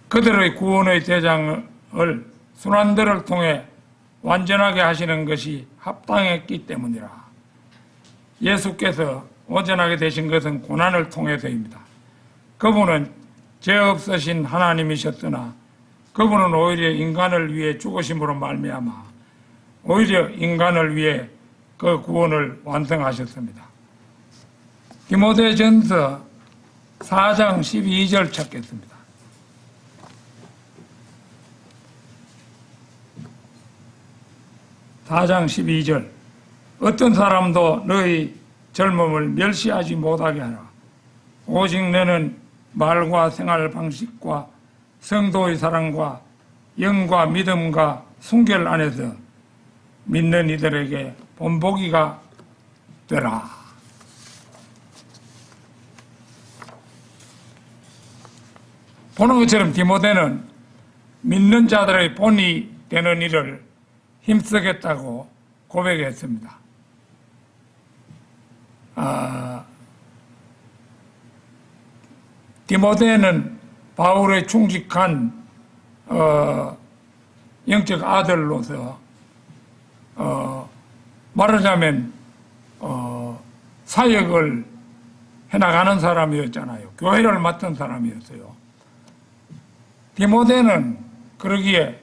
그들의 구원의 대장을 순환들을 통해 완전하게 하시는 것이 합당했기 때문이라. 예수께서 온전하게 되신 것은 고난을 통해서입니다. 그분은 죄 없으신 하나님이셨으나 그분은 오히려 인간을 위해 죽으심으로 말미암아 오히려 인간을 위해 그 구원을 완성하셨습니다. 디모데전서 4장 12절 찾겠습니다. (4장 12절) 어떤 사람도 너희 젊음을 멸시하지 못하게 하라. 오직 너는 말과 생활 방식과 성도의 사랑과 영과 믿음과 순결 안에서 믿는 이들에게 본보기가 되라. 보는 것처럼 디모데는 믿는 자들의 본이 되는 일을 힘쓰겠다고 고백했습니다. 디모데는 바울의 충직한 영적 아들로서 말하자면 사역을 해나가는 사람이었잖아요. 교회를 맡은 사람이었어요. 디모데는 그러기에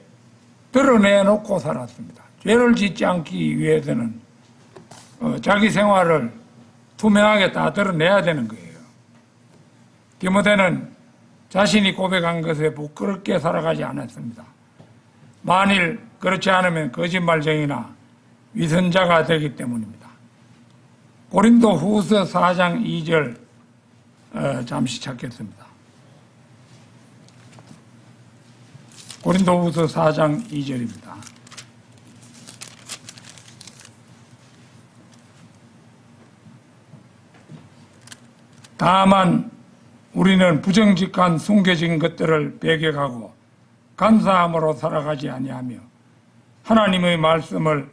드러내놓고 살았습니다. 죄를 짓지 않기 위해서는 자기 생활을 투명하게 다 드러내야 되는 거예요. 디모데는 자신이 고백한 것에 부끄럽게 살아가지 않았습니다. 만일 그렇지 않으면 거짓말쟁이나 위선자가 되기 때문입니다. 고린도 후서 4장 2절 잠시 찾겠습니다. 고린도 후서 4장 2절입니다. 다만 우리는 부정직한 숨겨진 것들을 배격하고 감사함으로 살아가지 아니하며 하나님의 말씀을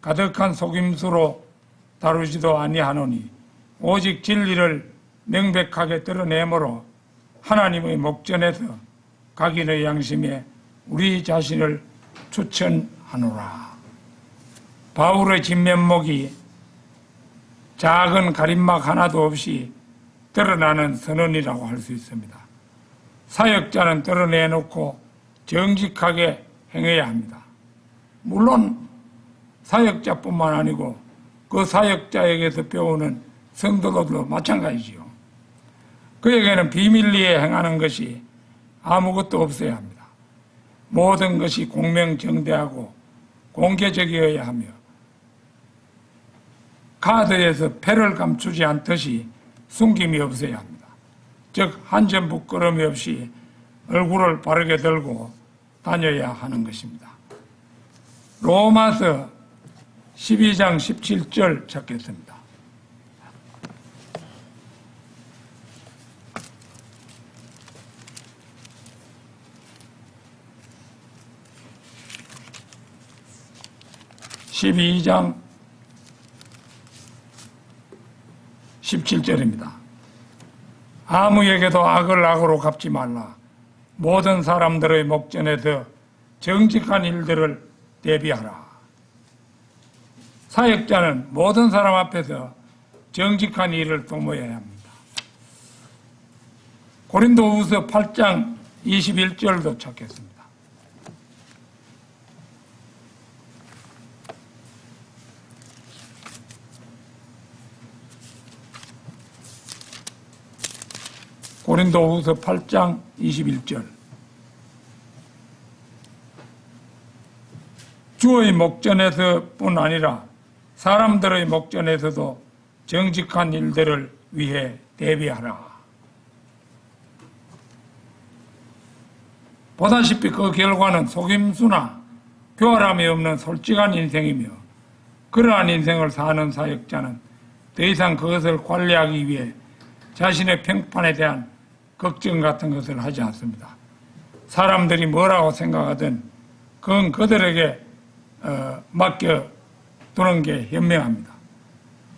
가득한 속임수로 다루지도 아니하노니 오직 진리를 명백하게 드러내므로 하나님의 목전에서 각인의 양심에 우리 자신을 추천하노라. 바울의 진면목이 작은 가림막 하나도 없이 드러나는 선언이라고 할 수 있습니다. 사역자는 드러내놓고 정직하게 행해야 합니다. 물론 사역자뿐만 아니고 그 사역자에게서 배우는 성도들도 마찬가지지요. 그에게는 비밀리에 행하는 것이 아무것도 없어야 합니다. 모든 것이 공명정대하고 공개적이어야 하며 카드에서 패를 감추지 않듯이 숨김이 없어야 합니다. 즉 한 점 부끄러움이 없이 얼굴을 바르게 들고 다녀야 하는 것입니다. 로마서 12장 17절 찾겠습니다. (12장) 17절입니다. 아무에게도 악을 악으로 갚지 말라. 모든 사람들의 목전에서 정직한 일들을 대비하라. 사역자는 모든 사람 앞에서 정직한 일을 도모해야 합니다. 고린도후서 8장 21절도 찾겠습니다. 고린도후서 8장 21절. 주의 목전에서뿐 아니라 사람들의 목전에서도 정직한 일들을 위해 대비하라. 보다시피 그 결과는 속임수나 교활함이 없는 솔직한 인생이며, 그러한 인생을 사는 사역자는 더 이상 그것을 관리하기 위해 자신의 평판에 대한 걱정 같은 것을 하지 않습니다. 사람들이 뭐라고 생각하든 그건 그들에게 맡겨두는 게 현명합니다.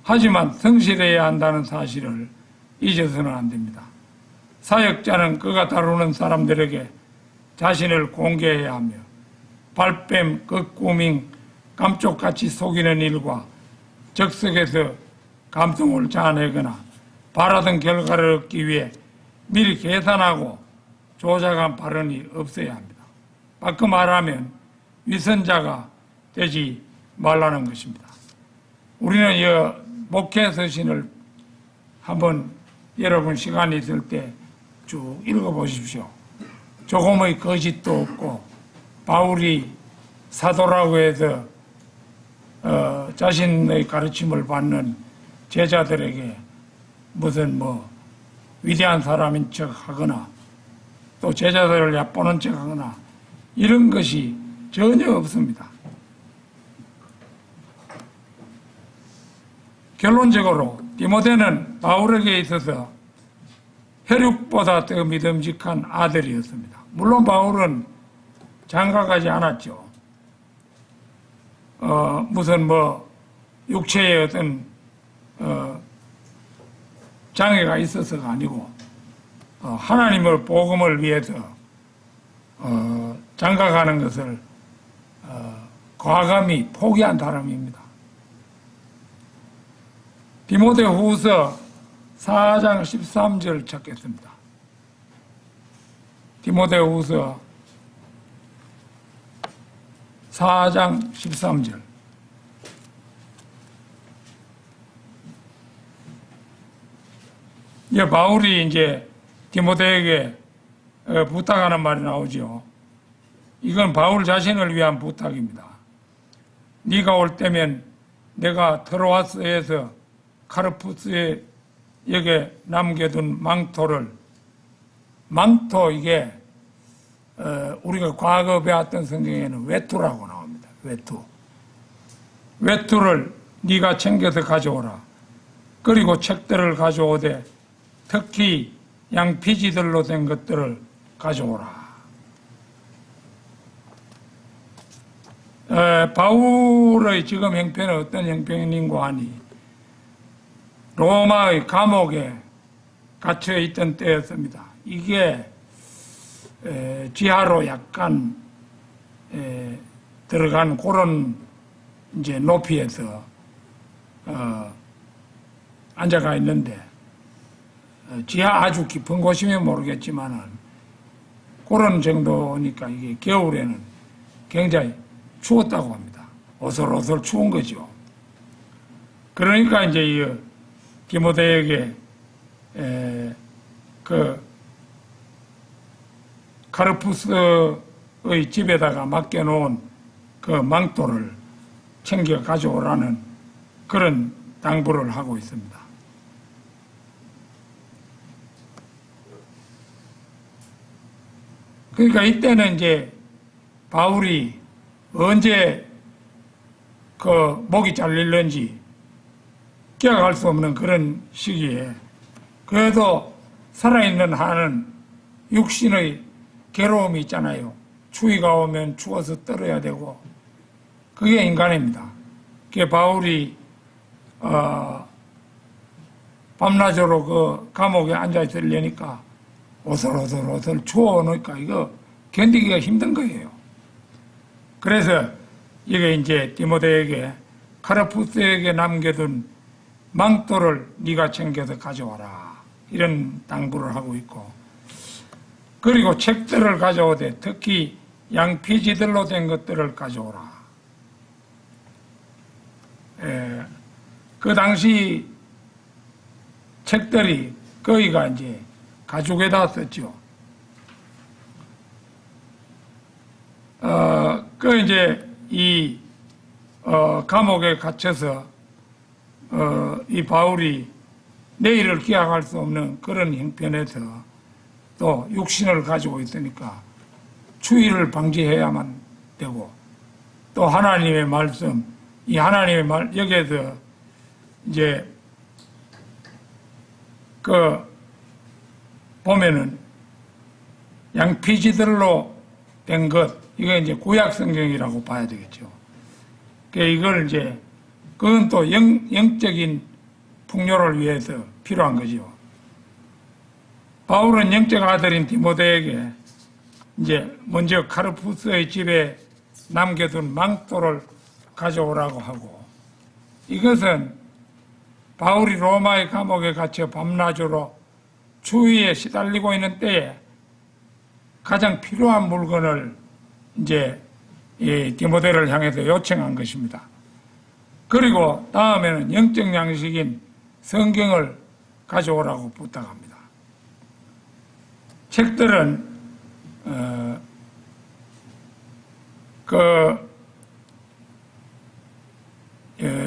하지만 성실해야 한다는 사실을 잊어서는 안 됩니다. 사역자는 그가 다루는 사람들에게 자신을 공개해야 하며, 발뺌, 극구밍, 감쪽같이 속이는 일과 적석에서 감성을 자아내거나 바라던 결과를 얻기 위해 미리 계산하고 조작한 발언이 없어야 합니다. 바꿔 말하면 위선자가 되지 말라는 것입니다. 우리는 이 목회 서신을 한번 여러분 시간이 있을 때 쭉 읽어보십시오. 조금의 거짓도 없고, 바울이 사도라고 해서 자신의 가르침을 받는 제자들에게 무슨 위대한 사람인 척 하거나 또 제자들을 얕보는 척 하거나 이런 것이 전혀 없습니다. 결론적으로 디모데는 바울에게 있어서 혈육보다 더 믿음직한 아들이었습니다. 물론 바울은 장가가지 않았죠. 무슨 육체의 어떤 장애가 있어서가 아니고 하나님의 복음을 위해서 장가가는 것을 과감히 포기한 사람입니다. 디모데후서 4장 13절 찾겠습니다. 디모데후서 4장 13절. 바울이 이제 디모데에게 부탁하는 말이 나오죠. 이건 바울 자신을 위한 부탁입니다. 네가 올 때면 내가 트로아스에서 카르푸스에게 남겨둔 망토 이게 우리가 과거 배웠던 성경에는 외투라고 나옵니다. 외투를 네가 챙겨서 가져오라. 그리고 책들을 가져오되 특히 양피지들로 된 것들을 가져오라. 바울의 지금 형편은 어떤 형편인가 하니 로마의 감옥에 갇혀 있던 때였습니다. 이게 지하로 약간 들어간 그런 이제 높이에서 앉아가 있는데, 지하 아주 깊은 곳이면 모르겠지만은 그런 정도니까 이게 겨울에는 굉장히 추웠다고 합니다. 오솔오솔 추운 거죠. 그러니까 이제 이 디모데에게 그 카르푸스의 집에다가 맡겨놓은 그 망토를 챙겨 가져오라는 그런 당부를 하고 있습니다. 그러니까 이때는 이제 바울이 언제 그 목이 잘릴는지 기억할 수 없는 그런 시기에 그래도 살아있는 한은 육신의 괴로움이 있잖아요. 추위가 오면 추워서 떨어야 되고 그게 인간입니다. 그게 바울이 밤낮으로 그 감옥에 앉아 있으려니까 오슬오슬 추워오니까 이거 견디기가 힘든 거예요. 그래서 이게 이제 디모데에게 카르푸스에게 남겨둔 망토를 네가 챙겨서 가져와라 이런 당부를 하고 있고 그리고 책들을 가져오되 특히 양피지들로 된 것들을 가져오라. 그 당시 책들이 거의가 이제 가죽에다 썼죠. 그 이제 이 감옥에 갇혀서 이 바울이 내일을 기약할 수 없는 그런 형편에서 또 육신을 가지고 있으니까 추위를 방지해야만 되고 또 하나님의 말씀, 이 하나님의 말 여기에서 이제 그 보면은 양피지들로 된 것, 이거 이제 구약 성경이라고 봐야 되겠죠. 이걸 이제 그건 또 영적인 풍요를 위해서 필요한 거죠. 바울은 영적 아들인 디모데에게 이제 먼저 카르푸스의 집에 남겨둔 망토를 가져오라고 하고 이것은 바울이 로마의 감옥에 갇혀 밤낮으로 추위에 시달리고 있는 때에 가장 필요한 물건을 이제 이 디모데를 향해서 요청한 것입니다. 그리고 다음에는 영적 양식인 성경을 가져오라고 부탁합니다. 책들은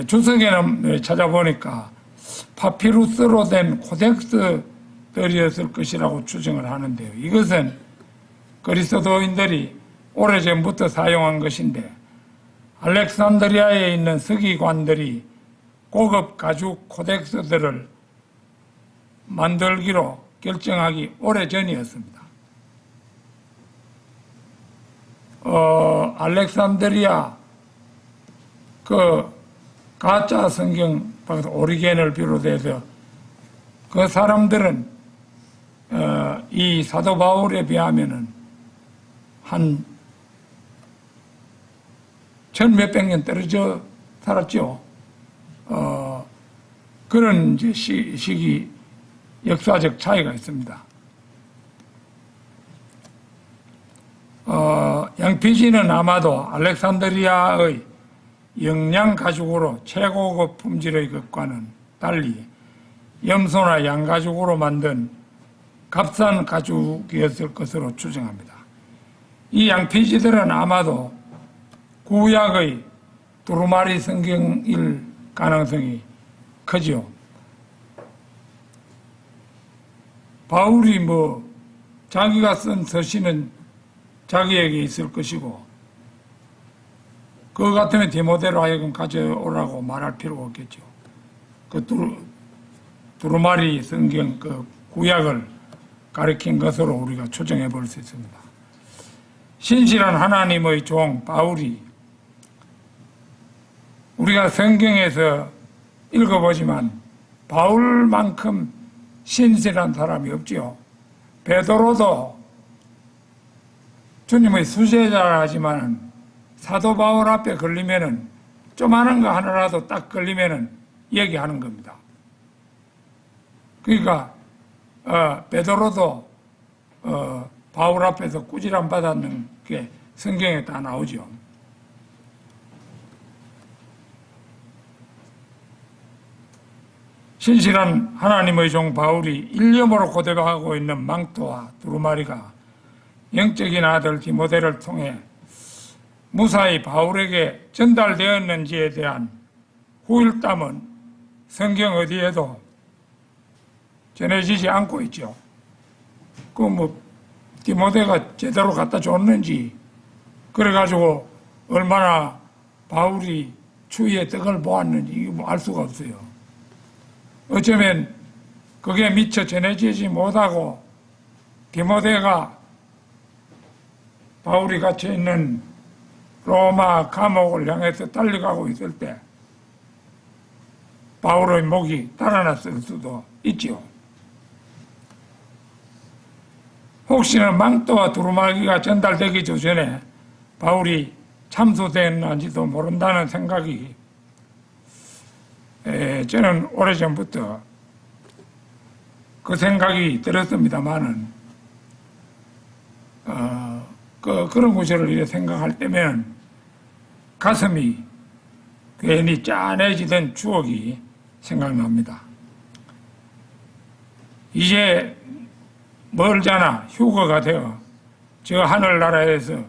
주석에는 찾아보니까 파피루스로 된 코덱스들이었을 것이라고 추정을 하는데요. 이것은 그리스도인들이 오래전부터 사용한 것인데 알렉산드리아에 있는 서기관들이 고급 가죽 코덱스들을 만들기로 결정하기 오래전이었습니다. 알렉산드리아 그 가짜 성경 오리겐을 비롯해서 그 사람들은 이 사도 바울에 비하면은 한 1000몇백 년 떨어져 살았죠. 그런 이제 시기 역사적 차이가 있습니다. 양피지는 아마도 알렉산드리아의 영양 가죽으로 최고급 품질의 것과는 달리 염소나 양 가죽으로 만든 값싼 가죽이었을 것으로 추정합니다. 이 양피지들은 아마도 구약의 두루마리 성경일 가능성이 크죠. 바울이 자기가 쓴 서신은 자기에게 있을 것이고 그거 같으면 디모데로 하여금 가져오라고 말할 필요가 없겠죠. 그 두루마리 성경 그 구약을 가리킨 것으로 우리가 추정해 볼 수 있습니다. 신실한 하나님의 종 바울이 우리가 성경에서 읽어보지만 바울만큼 신실한 사람이 없지요. 베드로도 주님의 수제자라 하지만 사도 바울 앞에 걸리면은 조그마한 거 하나라도 딱 걸리면은 얘기하는 겁니다. 그러니까 베드로도 바울 앞에서 꾸지람 받았는 게 성경에 다 나오죠. 신실한 하나님의 종 바울이 일념으로 고대하고 있는 망토와 두루마리가 영적인 아들 디모데를 통해 무사히 바울에게 전달되었는지에 대한 후일담은 성경 어디에도 전해지지 않고 있죠. 디모데가 제대로 갖다 줬는지, 그래가지고 얼마나 바울이 추위에 떡을 보았는지 이거 뭐 알 수가 없어요. 어쩌면 그게 미처 전해지지 못하고 디모데가 바울이 갇혀 있는 로마 감옥을 향해서 달려가고 있을 때 바울의 목이 달아났을 수도 있지요. 혹시나 망토와 두루마기가 전달되기 전에 바울이 참소됐는지도 모른다는 생각이 저는 오래전부터 그 생각이 들었습니다만은 그런 구절을 이렇게 생각할 때면 가슴이 괜히 짠해지던 추억이 생각납니다. 이제 멀잖아. 휴거가 되어 저 하늘나라에서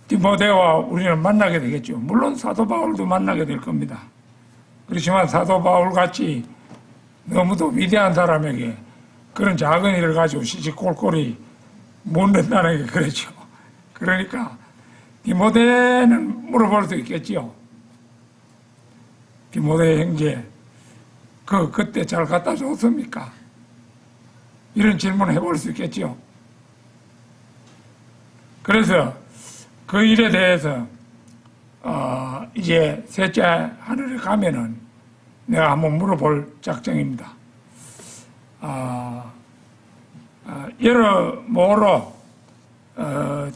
디모데와 우리는 만나게 되겠죠. 물론 사도 바울도 만나게 될 겁니다. 그렇지만 사도 바울 같이 너무도 위대한 사람에게 그런 작은 일을 가지고 시시콜콜이 묻는다는 게 그렇죠. 그러니까 디모데는 물어볼 수 있겠지요. 디모데 형제, 그때 잘 갖다 줬습니까? 이런 질문을 해볼 수 있겠죠. 그래서 그 일에 대해서 이제 셋째 하늘에 가면은 내가 한번 물어볼 작정입니다. 여러모로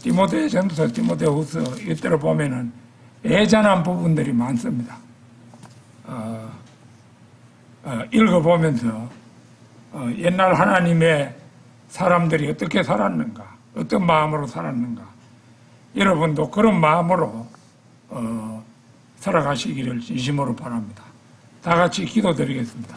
디모데전서, 디모데후서 이때를 보면은 애잔한 부분들이 많습니다. 읽어보면서 옛날 하나님의 사람들이 어떻게 살았는가, 어떤 마음으로 살았는가, 여러분도 그런 마음으로 살아가시기를 진심으로 바랍니다. 다 같이 기도드리겠습니다.